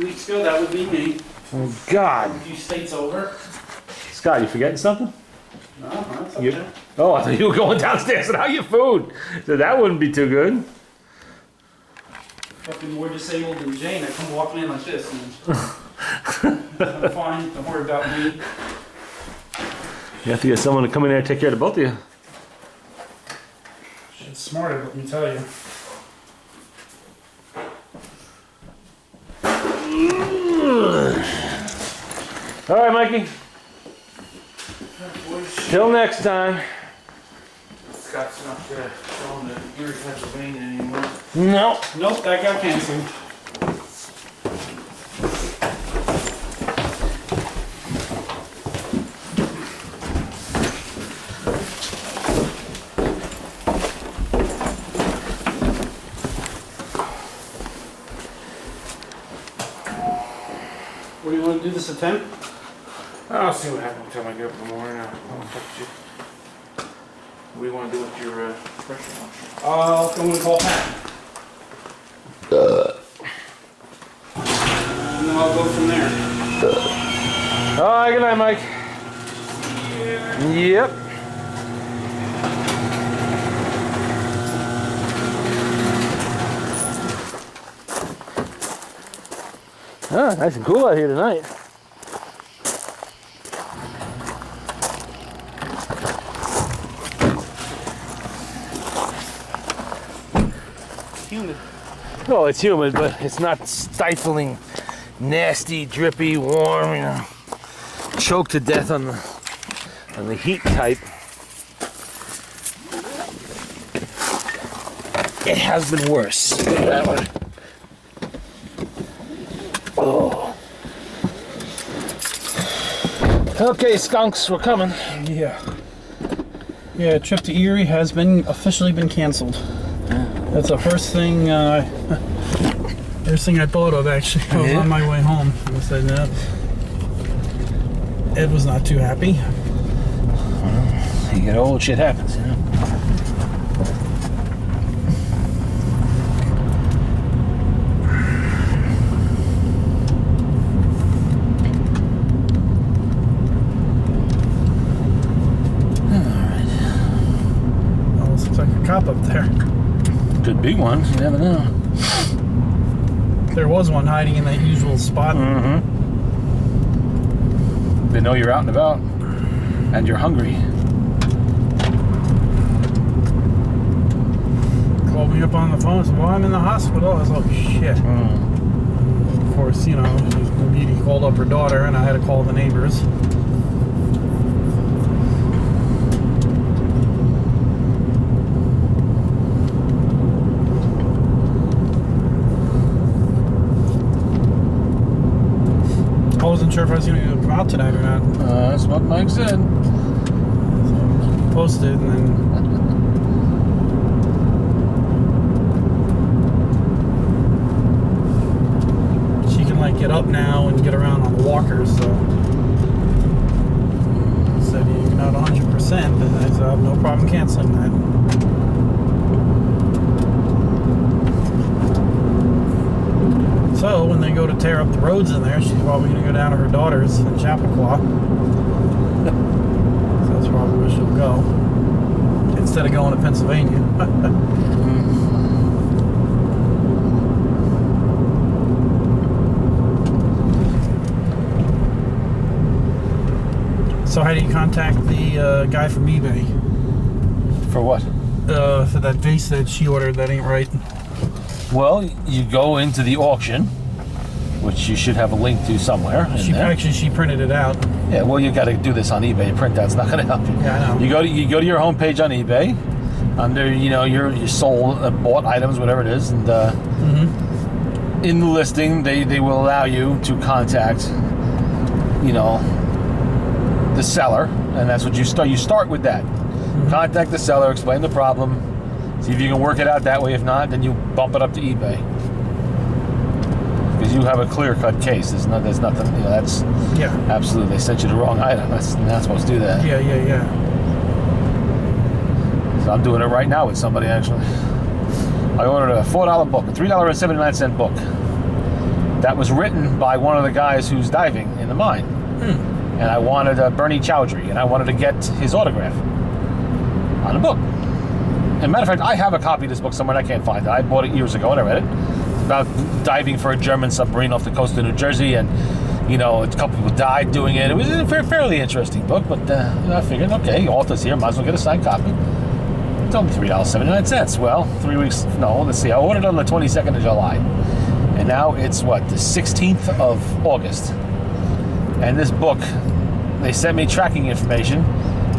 2 weeks ago, that would be me. Oh, God. A few states over. Scott, you forgetting something? No, that's You- okay. Oh, I thought you were going downstairs and how your food. So that wouldn't be too good. Fucking more disabled than Jane. I come walking in like this. And I'm fine. Don't worry about me. You have to get someone to come in there and take care of the both of you. Shit's smarter, let me tell you. All right, Mikey. Till next time. Scott's not going to Erie, Pennsylvania anymore. No. Nope, that got canceled. What do you want to do this attempt? I'll see what happens until I get up in the morning. I'll text you. What do you want to do with your pressure washer? I'm going to call Pat. And then I'll go from there. All right, good night, Mike. Yep. Ah, nice and cool out here tonight. Humid. Oh, it's humid, but it's not stifling, nasty, drippy, warm, you know. Choked to death on the heat type. It has been worse. That one. Oh. Okay, skunks, we're coming. Yeah. Yeah, trip to Erie has been officially been canceled. That's the first thing I thought of actually. I was on my way home. I said, no. Ed was not too happy. Well, you get old, shit happens, you know. Almost looks like a cop up there. Could be one, you never know. There was one hiding in that usual spot. Mm-hmm. They know you're out and about, and you're hungry. Called me up on the phone and said, well, I'm in the hospital. I was like, oh, shit. Of course, you know, Beauty called up her daughter, and I had to call the neighbors. I wasn't sure if I was going to come out tonight or not. That's what Mike said. So keep you posted, and then she can like get up now and get around on the walkers. So said you're not 100%, and I said I have no problem canceling that. So when they go to tear up the roads in there, she's probably going to go down to her daughter's in Chappaqua. So that's probably where she'll go instead of going to Pennsylvania. So how do you contact the guy from eBay For what? for that vase that she ordered that ain't right? Well, you go into the auction, which you should have a link to somewhere. She printed it out. Yeah, well, you got to do this on eBay. Printout's not going to help you. Yeah, I know. You go to your homepage on eBay, under your sold bought items, whatever it is, and in the listing they will allow you to contact, the seller, and that's what you start. You start with that. Contact the seller, explain the problem, see if you can work it out that way. If not, then you bump it up to eBay. Because you have a clear-cut case. There's nothing. That's absolutely. They sent you the wrong item. That's not supposed to do that. Yeah. So I'm doing it right now with somebody actually. I ordered a $4 book, a $3.79 book. that was written by one of the guys who's diving in the mine. And I wanted Bernie Chowdhury, and I wanted to get his autograph on a book. As a matter of fact, I have a copy of this book somewhere and I can't find it. I bought it years ago and I read it. It's about diving for a German submarine off the coast of New Jersey, and a couple people died doing it. It was a fairly interesting book, but I figured, okay, author's here, might as well get a signed copy. It's only $3.79. Well, 3 weeks, no, let's see, I ordered it on the 22nd of July. And now it's, the 16th of August. And this book, they sent me tracking information,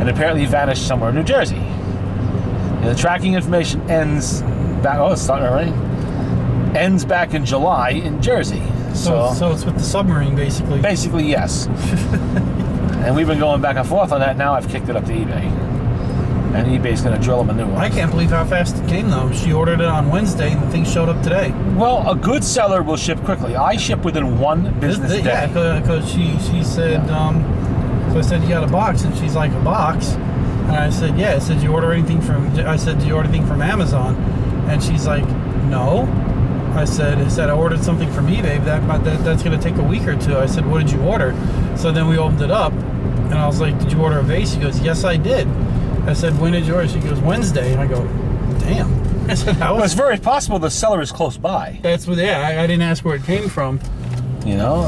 and apparently vanished somewhere in New Jersey. And the tracking information ends back, it's starting already. Ends back in July in Jersey. So it's with the submarine, basically. Basically, yes. And we've been going back and forth on that. Now I've kicked it up to eBay. And eBay's going to drill them a new one. I can't believe how fast it came, though. She ordered it on Wednesday, and the thing showed up today. Well, a good seller will ship quickly. I ship within one business day. Yeah, because she said, so I said, you got a box? And she's like, a box? And I said, yeah. I said, did you order anything from Amazon? And she's like, no. I said, I ordered something from eBay. That's going to take a week or two. I said, what did you order? So then we opened it up, and I was like, did you order a vase? She goes, yes, I did. I said, when did you order? She goes, Wednesday. And I go, damn. I said, how? Well, it's very possible the seller is close by. That's what. Yeah, I didn't ask where it came from.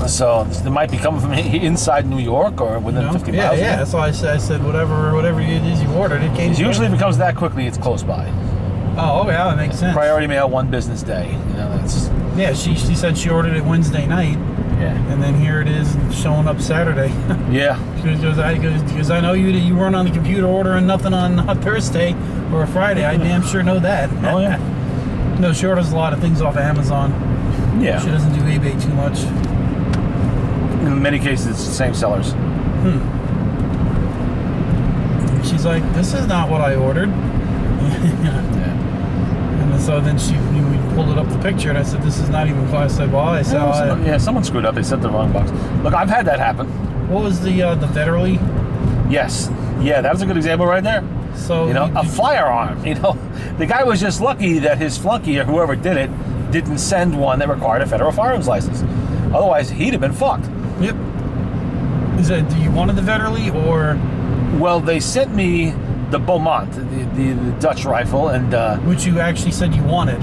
So it might be coming from inside New York or within 50 miles. Yeah. So I said, whatever it is you ordered, it came. Usually, if it comes that quickly, it's close by. Oh, okay, that makes sense. Priority mail, one business day. That's. Yeah, she said she ordered it Wednesday night. Yeah. And then here it is showing up Saturday. Yeah. Because I know you weren't on the computer ordering nothing on a Thursday or a Friday. I damn sure know that. Oh, yeah. No, she orders a lot of things off of Amazon. Yeah. She doesn't do eBay too much. In many cases, it's the same sellers. She's like, this is not what I ordered. Yeah. And so then we pulled it up the picture, and I said, this is not even close. I said, well, Someone screwed up. They sent the wrong box. Look, I've had that happen. What was the Vetterli? Yes. Yeah, that was a good example right there. So a firearm. The guy was just lucky that his flunky or whoever did it didn't send one that required a federal firearms license. Otherwise, he'd have been fucked. Yep. Do you wanted the Vetterli or? Well, they sent me the Beaumont, the Dutch rifle, and which you actually said you wanted.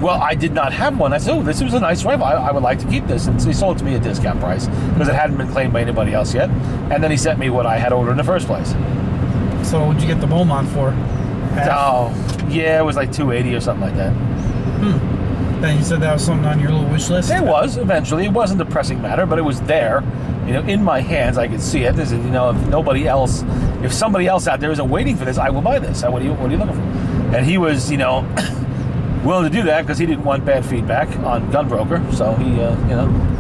Well, I did not have one. I said, this was a nice rifle. I would like to keep this. And so he sold it to me at discount price because it hadn't been claimed by anybody else yet. And then he sent me what I had ordered in the first place. So what'd you get the Beaumont for? Oh, yeah, it was like $280 or something like that. Then you said that was something on your little wish list? It was, eventually. It wasn't a pressing matter, but it was there. In my hands, I could see it. This is, if somebody else out there isn't waiting for this, I will buy this. What are you looking for? And he was, willing to do that because he didn't want bad feedback on Gunbroker. So he,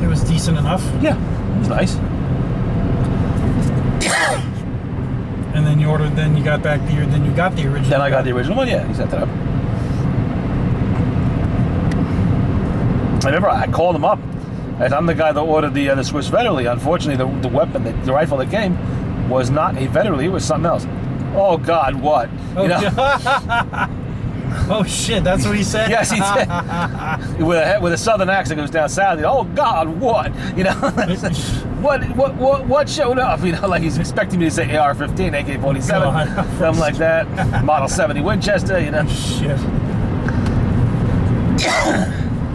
It was decent enough? Yeah, it was nice. And then you ordered, then you got the original. Then I got the original one, yeah. He sent it up. I remember I called him up. And I'm the guy that ordered the Swiss Vetterli. Unfortunately, the weapon, the rifle that came, was not a Vetterli. It was something else. Oh, God, what? Oh, shit, that's what he said? Yes, he did. With a southern accent, goes down south. Oh, God, what? What showed up? Like he's expecting me to say AR-15, AK-47, something like that. Model 70 Winchester, Shit.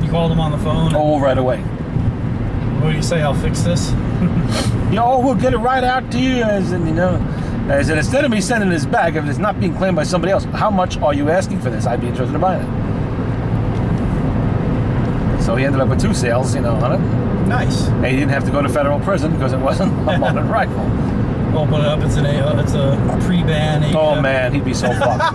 You called him on the phone? Oh, right away. What do you say? I'll fix this? We'll get it right out to you. I said, instead of me sending this back, if it's not being claimed by somebody else, how much are you asking for this? I'd be interested in buying it. So he ended up with 2 sales, on it. Nice. And he didn't have to go to federal prison because it wasn't a modern rifle. Open it up, it's a pre-ban. Oh man, he'd be so fucked.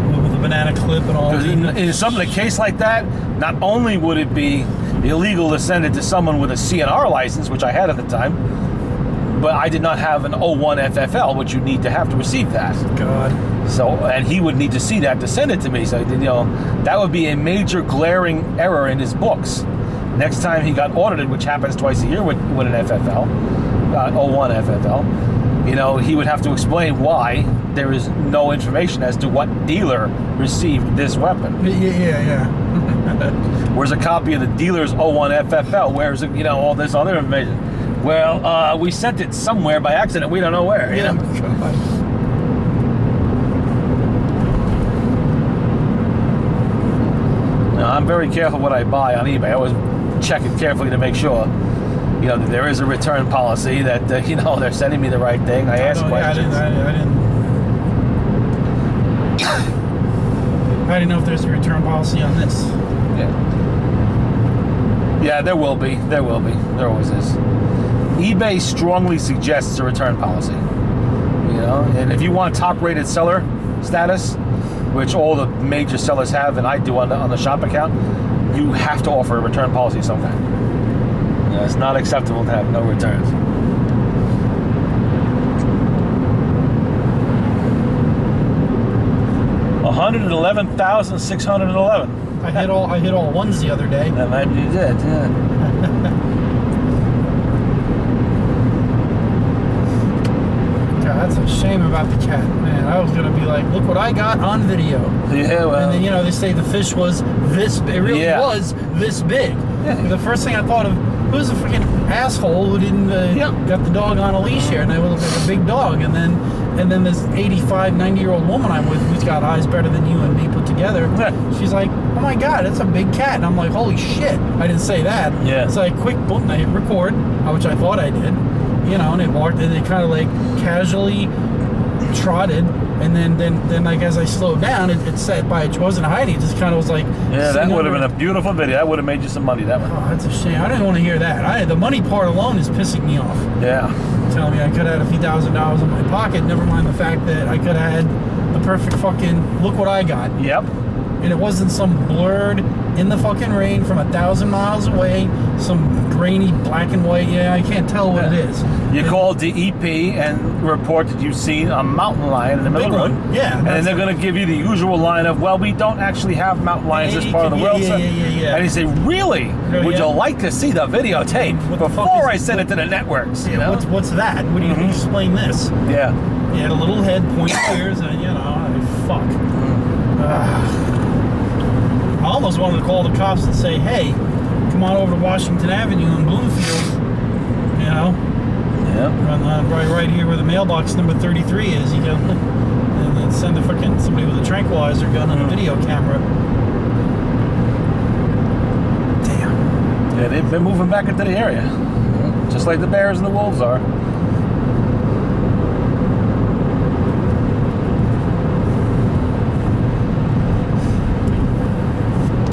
With a banana clip and all. In something, a case like that, not only would it be illegal to send it to someone with a CNR license, which I had at the time, but I did not have an 01 FFL, which you need to have to receive that. God. So, and he would need to see that to send it to me. So, that would be a major glaring error in his books. Next time he got audited, which happens twice a year with an FFL, 01 FFL, he would have to explain why there is no information as to what dealer received this weapon. Yeah. Where's a copy of the dealer's 01 FFL? Where's it, all this other information? Well, we sent it somewhere by accident. We don't know where. You know? Now, I'm very careful what I buy on eBay. I always check it carefully to make sure, that there is a return policy, that, they're sending me the right thing. I ask questions. I didn't know if there's a return policy on this. Yeah, there will be. There will be. There always is. eBay strongly suggests a return policy. And if you want top-rated seller status, which all the major sellers have, and I do on the shop account, you have to offer a return policy of some kind. It's not acceptable to have no returns. $111,611. I hit all ones the other day. That might be it, yeah. God, that's a shame about the cat, man. I was gonna be like, look what I got on video. Yeah, well. And then they say the fish was this big. It really was this big. Yeah. The first thing I thought of, who's the freaking asshole who didn't got the dog on a leash here, and it looked like a big dog, and then this 85, 90-year-old woman I'm with, who's got eyes better than you and me put together, she's like, oh my God, it's a big cat. And I'm like, holy shit. I didn't say that. Yeah. So I quick, boom, I hit record, which I thought I did, and it walked, and it kind of like casually trotted, and then like as I slowed down, it sat by, it wasn't hiding, it just kind of was like, yeah, that would have been a beautiful video. That would have made you some money, that one. Oh, that's a shame. I didn't want to hear that. The money part alone is pissing me off. Yeah. Telling me I could have had a few $1,000s in my pocket, never mind the fact that I could have had the perfect fucking, look what I got. Yep. And it wasn't some blurred, in the fucking rain from 1,000 miles away, some grainy black and white. Yeah, I can't tell what it is. You called the EP and report that you've seen a mountain lion in the middle of the road. Yeah. And they're going to give you the usual line of, well, we don't actually have mountain lions this part of the world. Yeah. And you say, really? Would you like to see the videotape before I send it to the networks? What's that? What do you explain this? Yeah. He had a little head, pointy ears, and fuck. I almost wanted to call the cops and say, hey, come on over to Washington Avenue in Bloomfield, Yeah. right here where the mailbox number 33 is, and then send somebody with a tranquilizer gun and a video camera. Damn. Yeah, they've been moving back into the area. Just like the bears and the wolves are.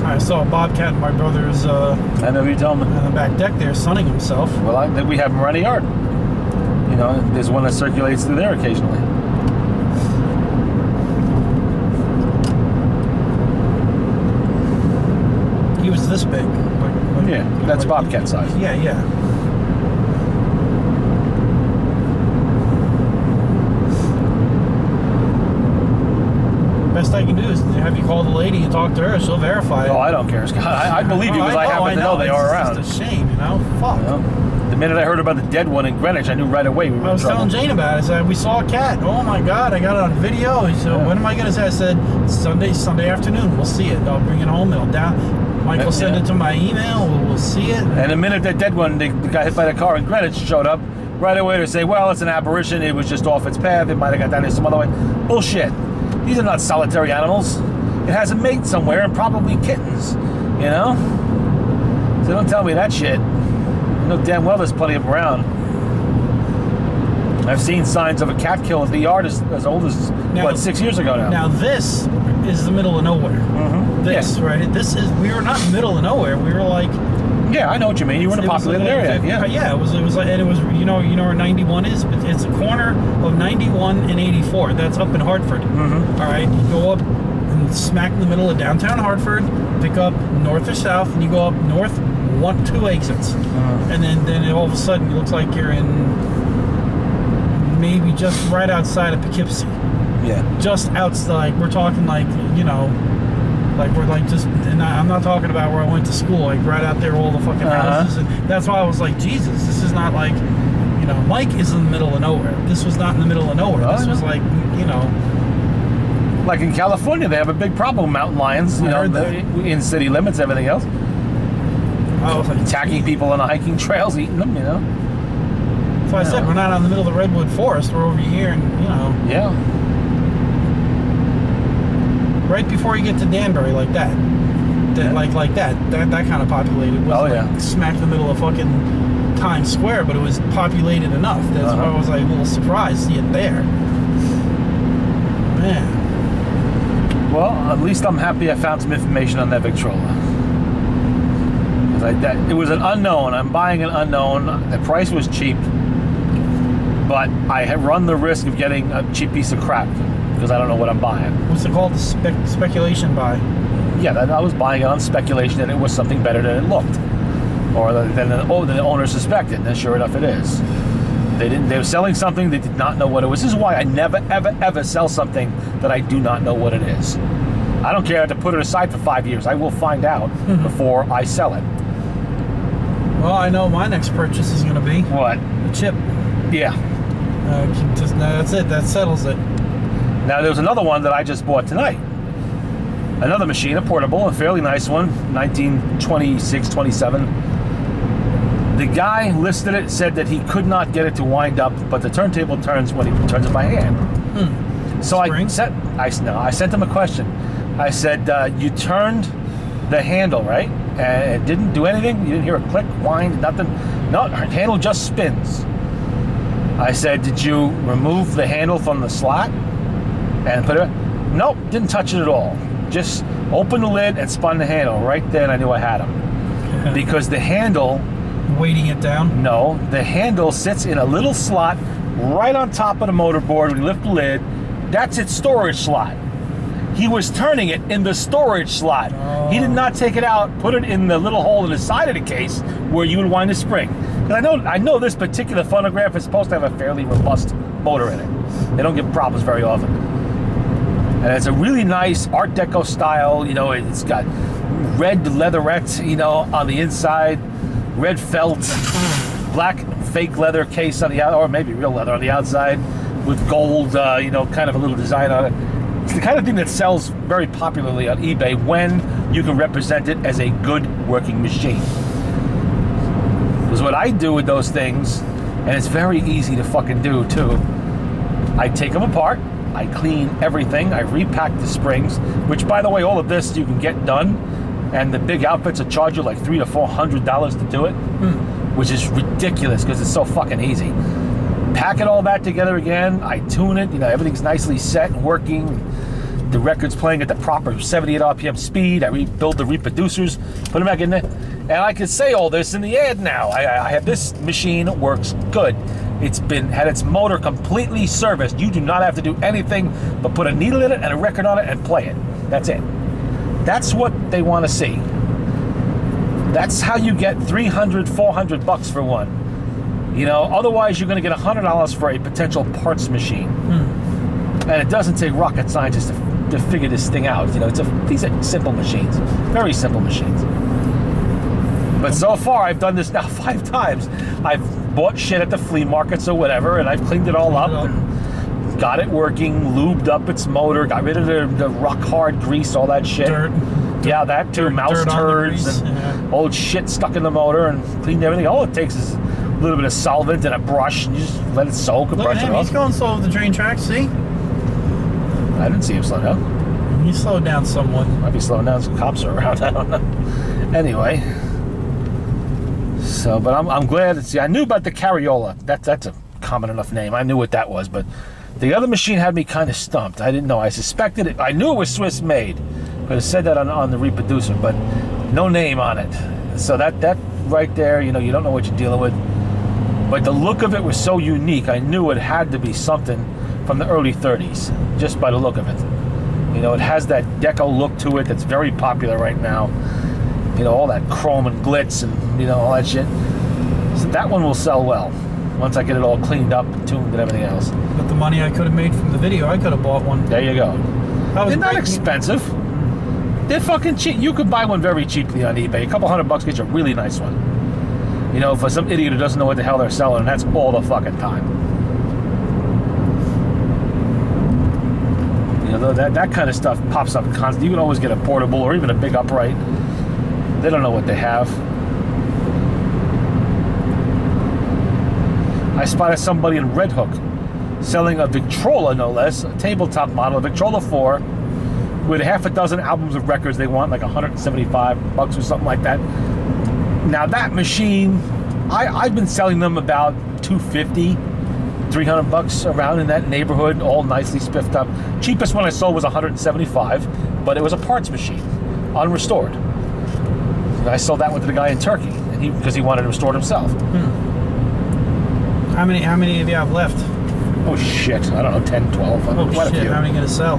I saw a bobcat in my brother's I know you told me. on the back deck there sunning himself. Well, we have them around the yard. There's one that circulates through there occasionally. He was this big. Yeah, that's bobcat size. Yeah. Best I can do is have you call the lady and talk to her. She'll verify it. Oh, I don't care, Scott. I believe you because I happen to know they are around. It's just a shame, Fuck. The minute I heard about the dead one in Greenwich, I knew right away we were I was in trouble. telling Jane about it. I said, we saw a cat. Oh my God, I got it on video. He said, when am I going to say? I said, Sunday afternoon. We'll see it. I'll bring it home. It'll down. Michael send it to my email. We'll see it. And the minute that dead one, the guy hit by the car in Greenwich, showed up, right away to say, well, it's an apparition. It was just off its path. It might have got down here some other way. Bullshit. These are not solitary animals. It has a mate somewhere and probably kittens, So don't tell me that shit. You know damn well there's plenty of them around. I've seen signs of a cat kill at the yard as old as, 6 years ago now. Now this is the middle of nowhere. This, right? We were not middle of nowhere. We were like... Yeah, I know what you mean. You were in a populated area. Yeah, it was like, and it was, where 91 is? It's a corner of 91 and 84. That's up in Hartford. All right, you go up and smack in the middle of downtown Hartford, pick up north or south, and you go up north, 2 exits. And then all of a sudden, it looks like you're in maybe just right outside of Poughkeepsie. Yeah. Just outside, we're talking like, like we're like just, and I'm not talking about where I went to school, like right out there, all the fucking houses. And that's why I was like, Jesus, this is not like, Mike is in the middle of nowhere. This was not in the middle of nowhere. This was like, Like in California, they have a big problem with mountain lions. You I know, heard that. in city limits, everything else, I was like, attacking people on the hiking trails, eating them. You know. so I said, we're not out in the middle of the redwood forest. We're over here, and Yeah. right before you get to Danbury, like that. Like that kind of populated. It wasn't like smack in the middle of fucking Times Square, but it was populated enough. That's why I was like a little surprised to see it there. Man. Well, at least I'm happy I found some information on that Victrola. It was an unknown. I'm buying an unknown. The price was cheap, but I have run the risk of getting a cheap piece of crap because I don't know what I'm buying. What's it called? The speculation buy. Yeah, I was buying it on speculation that it was something better than it looked, or than the owner suspected. And sure enough, it is. They were selling something they did not know what it was. This is why I never, ever, ever sell something that I do not know what it is. I don't care to put it aside for 5 years. I will find out before I sell it. Well, I know my next purchase is going to be What? a chip. Yeah. That's it. That settles it. Now, there's another one that I just bought tonight. Another machine, a portable, a fairly nice one, 1926, 27. The guy listed it, said that he could not get it to wind up, but the turntable turns when he turns it by hand. So I sent him a question. I said, you turned the handle, right? And it didn't do anything? You didn't hear a click, wind, nothing? No, the handle just spins. I said, did you remove the handle from the slot and put it? Nope, didn't touch it at all. Just opened the lid and spun the handle. Right then I knew I had him. Because the handle... Weighting it down? No, the handle sits in a little slot right on top of the motor board. When you lift the lid, that's its storage slot. He was turning it in the storage slot. Oh. He did not take it out, put it in the little hole in the side of the case where you would wind the spring. And I know this particular phonograph is supposed to have a fairly robust motor in it. They don't give problems very often. And it's a really nice Art Deco style. You know, it's got red leatherette, on the inside, red felt, black fake leather case on the outside, or maybe real leather on the outside, with gold, kind of a little design on it. It's the kind of thing that sells very popularly on eBay when you can represent it as a good working machine. Because what I do with those things, and it's very easy to fucking do too, I take them apart, I clean everything, I repack the springs, which by the way, all of this you can get done, and the big outfits will charge you like $300 to $400 to do it, which is ridiculous because it's so fucking easy. Pack it all back together again, I tune it, everything's nicely set and working. The record's playing at the proper 78 RPM speed. I rebuild the reproducers, put them back in there. And I can say all this in the ad now. I have this machine, works good. It's had its motor completely serviced. You do not have to do anything but put a needle in it and a record on it and play it. That's it. That's what they want to see. That's how you get $300, $400 for one. Otherwise you're going to get $100 for a potential parts machine. And it doesn't take rocket scientists to figure this thing out. These are simple machines, very simple machines. But so far, I've done this now 5 times. I've bought shit at the flea markets or whatever, and I've cleaned it all up and got it working, lubed up its motor, got rid of the rock hard grease, all that shit. Dirt. Yeah, that too. Mouse turds and old shit stuck in the motor, and cleaned everything. All it takes is a little bit of solvent and a brush, and you just let it soak and Look brush at it him, off. he's going slow with the train tracks, see? I didn't see him slow down. He slowed down somewhat. Might be slowing down, some cops are around, I don't know. Anyway. So, but I'm glad. I knew about the Carriola. That's a common enough name. I knew what that was, but the other machine had me kind of stumped. I didn't know. I suspected it. I knew it was Swiss made, but it said that on the reproducer, but no name on it. So that right there, you don't know what you're dealing with. But the look of it was so unique. I knew it had to be something from the early 30s, just by the look of it. It has that deco look to it that's very popular right now. All that chrome and glitz and, all that shit. So that one will sell well once I get it all cleaned up and tuned and everything else. But the money I could have made from the video, I could have bought one. There you go. They're not breaking- expensive. They're fucking cheap. You could buy one very cheaply on eBay. A couple $100 gets you a really nice one. For some idiot who doesn't know what the hell they're selling, and that's all the fucking time. that kind of stuff pops up constantly. You can always get a portable or even a big upright. They don't know what they have. I spotted somebody in Red Hook selling a Victrola, no less, a tabletop model, a Victrola 4, with half a dozen albums of records they want, like $175 or something like that. Now that machine, I've been selling them about $250, $300 around in that neighborhood, all nicely spiffed up. Cheapest one I sold was $175, but it was a parts machine, unrestored. And I sold that one to the guy in Turkey, and because he wanted to restore it himself. How many of you have left? Oh shit, I don't know, 10, 12. Oh quite a shit, few. how many gonna sell?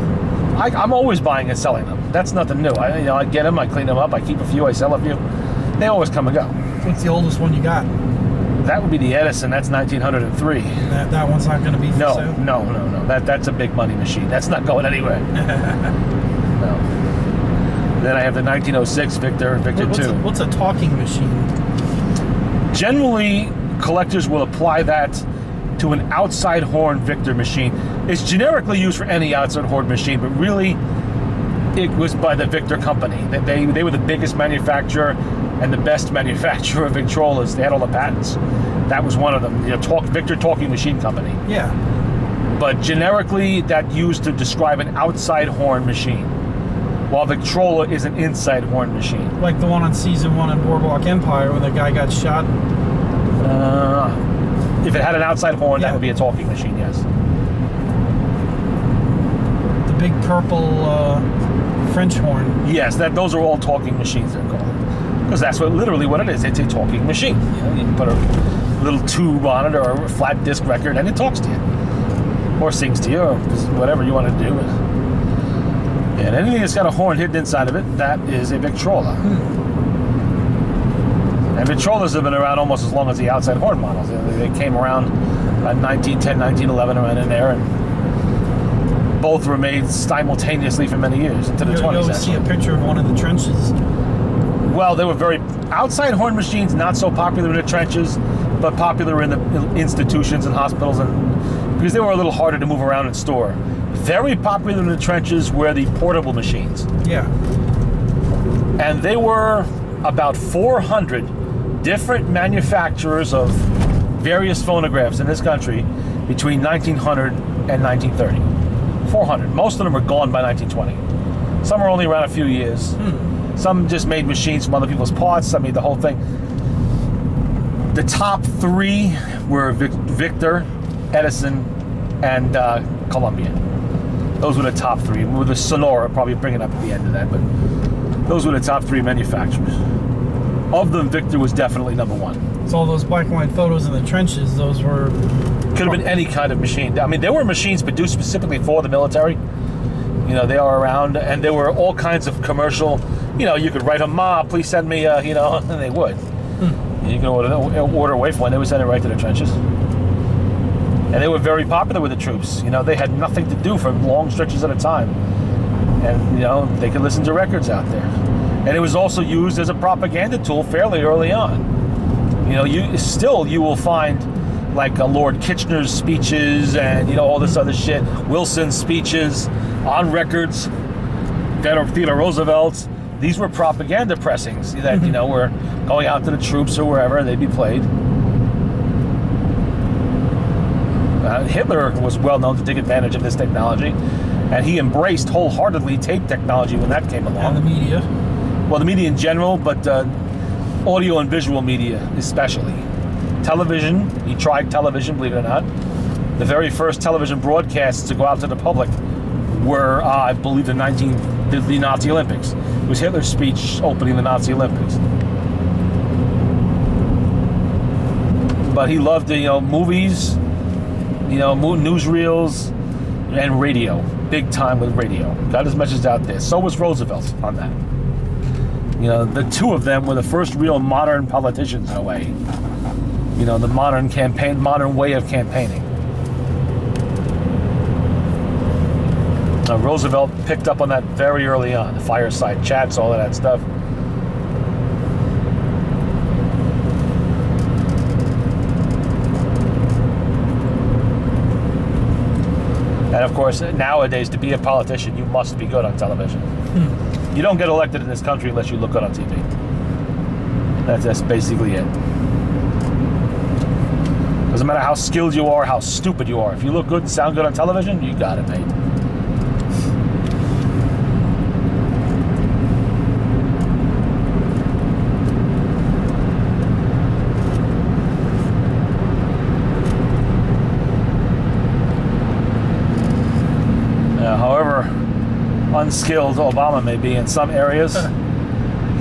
I'm always buying and selling them. That's nothing new. I get them, I clean them up, I keep a few, I sell a few. They always come and go. What's the oldest one you got? That would be the Edison. That's 1903. That one's not gonna be for sale? No. That's a big money machine. That's not going anywhere. No. Then I have the 1906 Victor 2. What's a talking machine? Generally, collectors will apply that to an outside horn Victor machine. It's generically used for any outside horn machine, but really it was by the Victor company. They were the biggest manufacturer and the best manufacturer of Victrolas. They had all the patents. That was one of them, Victor Talking Machine Company. Yeah. But generically, that used to describe an outside horn machine, while Victrola is an inside horn machine. Like the one on season 1 in Boardwalk Empire when the guy got shot. If it had an outside horn, Yeah. that would be a talking machine, yes. The big purple French horn. Yes, those are all talking machines, they're called. Because that's literally what it is. It's a talking machine. You put a little tube on it or a flat disc record and it talks to you. Or sings to you, or whatever you want to do. And anything that's got a horn hidden inside of it, that is a Victrola. And Victrolas have been around almost as long as the outside horn models. They came around 1910, 1911, around in there, and both were made simultaneously for many years, into the 20s. You always see a picture of one in the trenches. Well, they were outside horn machines, not so popular in the trenches, but popular in the institutions and hospitals, and because they were a little harder to move around and store. Very popular in the trenches were the portable machines. Yeah. And they were about 400 different manufacturers of various phonographs in this country between 1900 and 1930. 400. Most of them were gone by 1920. Some were only around a few years. Some just made machines from other people's parts. Some made the whole thing. The top 3 were Victor, Edison, and Columbia. Those were the top 3. With the Sonora probably bringing up at the end of that, but those were the top 3 manufacturers. Of them, Victor was definitely number 1. So all those black and white photos in the trenches, those were... Could have been any kind of machine. I mean, there were machines produced specifically for the military. They are around, and there were all kinds of commercial. You could write them, "Ma, please send me," and they would. You could order away from one. They would send it right to the trenches. And they were very popular with the troops. They had nothing to do for long stretches at a time. And, they could listen to records out there. And it was also used as a propaganda tool fairly early on. You will find like Lord Kitchener's speeches and, all this other shit, Wilson's speeches on records, Theodore Roosevelt's. These were propaganda pressings that, were going out to the troops or wherever, they'd be played. Hitler was well known to take advantage of this technology, and he embraced wholeheartedly tape technology when that came along. And the media. Well, the media in general, but audio and visual media especially. Television, he tried television, believe it or not. The very first television broadcasts to go out to the public were, I believe, the Nazi Olympics. It was Hitler's speech opening the Nazi Olympics. But he loved, movies, newsreels, and radio. Big time with radio. Got his message out there. So was Roosevelt on that. The 2 of them were the first real modern politicians in a way. The modern way of campaigning. Roosevelt picked up on that very early on. The fireside chats, all of that stuff. And of course, nowadays, to be a politician, you must be good on television. You don't get elected in this country unless you look good on TV. That's basically it. Doesn't matter how skilled you are, how stupid you are. If you look good and sound good on television, you got it, mate. However unskilled Obama may be in some areas,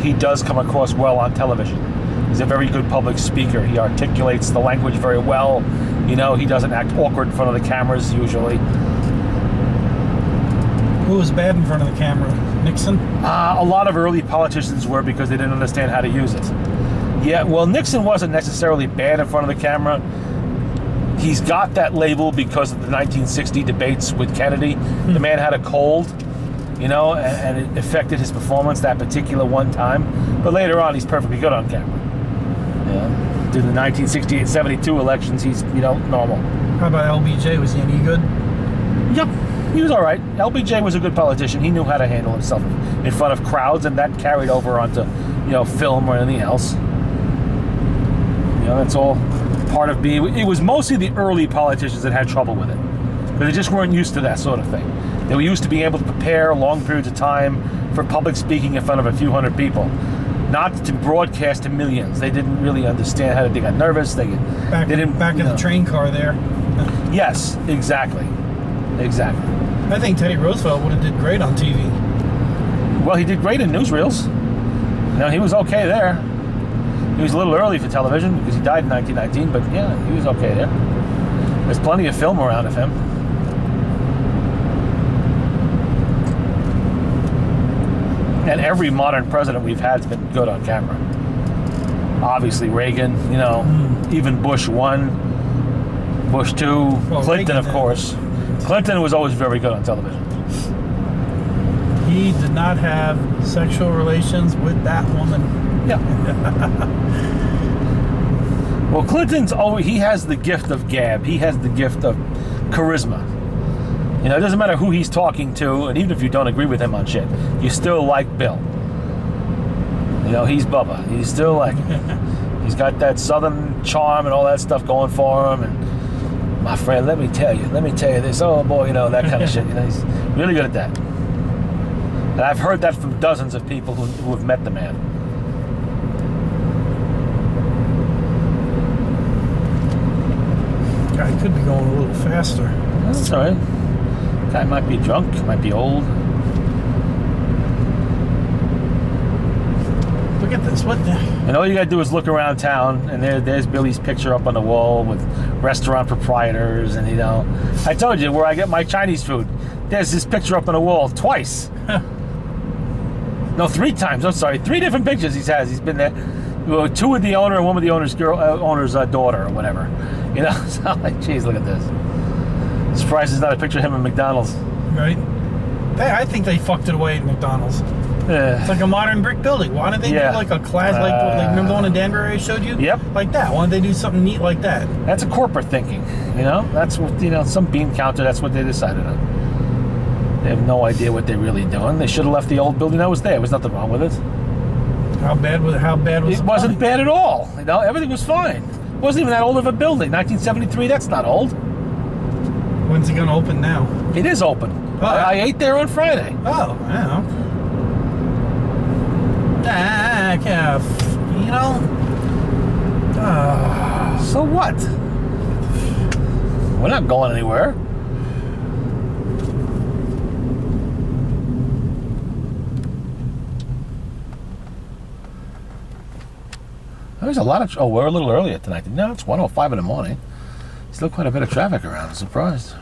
he does come across well on television. He's a very good public speaker. He articulates the language very well. You know, he doesn't act awkward in front of the cameras usually. Who was bad in front of the camera? Nixon? A lot of early politicians were because they didn't understand how to use it. Yeah, well, Nixon wasn't necessarily bad in front of the camera. He's got that label because of the 1960 debates with Kennedy. The man had a cold, you know, and it affected his performance that particular one time. But later on, he's perfectly good on camera. Yeah. During the 1968-72 elections, he's, you know, normal. How about LBJ? Was he any good? Yep, he was all right. LBJ was a good politician. He knew how to handle himself in front of crowds, and that carried over onto, you know, film or anything else. You know, that's all part of being. It was mostly the early politicians that had trouble with it, because they just weren't used to that sort of thing. They were used to being able to prepare long periods of time for public speaking in front of a few hundred people, not to broadcast to millions. They didn't really understand how to. They got nervous. They didn't back in the train car there. Yes, exactly. I think Teddy Roosevelt would have did great on TV. Well, he did great in newsreels. You know, he was okay there. He was a little early for television because he died in 1919, but yeah, he was okay there. There's plenty of film around of him. And every modern president we've had has been good on camera. Obviously Reagan, you know, even Bush 1, Bush 2, Well, Clinton, Reagan of course. Clinton was always very good on television. He did not have sexual relations with that woman. Yeah. Well, Clinton's always, he has the gift of gab. He has the gift of charisma. You know, it doesn't matter who he's talking to, and even if you don't agree with him on shit, you still like Bill. You know, he's Bubba. He's still like, he's got that southern charm and all that stuff going for him. And my friend, let me tell you this. Oh boy, you know, that kind of shit. You know, he's really good at that. And I've heard that from dozens of people who have met the man. Guy could be going a little faster. That's all right. Guy might be drunk, might be old. Look at this. What the? And all you gotta do is look around town, and there's Billy's picture up on the wall with restaurant proprietors, and you know, I told you where I get my Chinese food. There's this picture up on the wall twice. No, 3 times. I'm sorry, 3 different pictures he has. He's been there. Well, 2 with the owner and 1 with the owner's daughter or whatever. You know, so I'm like, geez, look at this. Surprised there's not a picture of him at McDonald's. Right. Hey, I think they fucked it away at McDonald's. It's like a modern brick building. Why don't they do like a class, like remember the one in Danbury I showed you? Yep. Like that. Why don't they do something neat like that? That's a corporate thinking, you know? That's what, you know, some bean counter, that's what they decided on. They have no idea what they're really doing. They should have left the old building that was there. There was nothing wrong with it. How bad was it? Wasn't bad at all. You know, everything was fine. It wasn't even that old of a building. 1973, that's not old. When's it going to open now? It is open. Oh, I ate there on Friday. Oh, yeah. You know. So what? We're not going anywhere. There's a lot of... Oh, we're a little earlier tonight. No, it's 1:05 in the morning. Still quite a bit of traffic around. I'm surprised.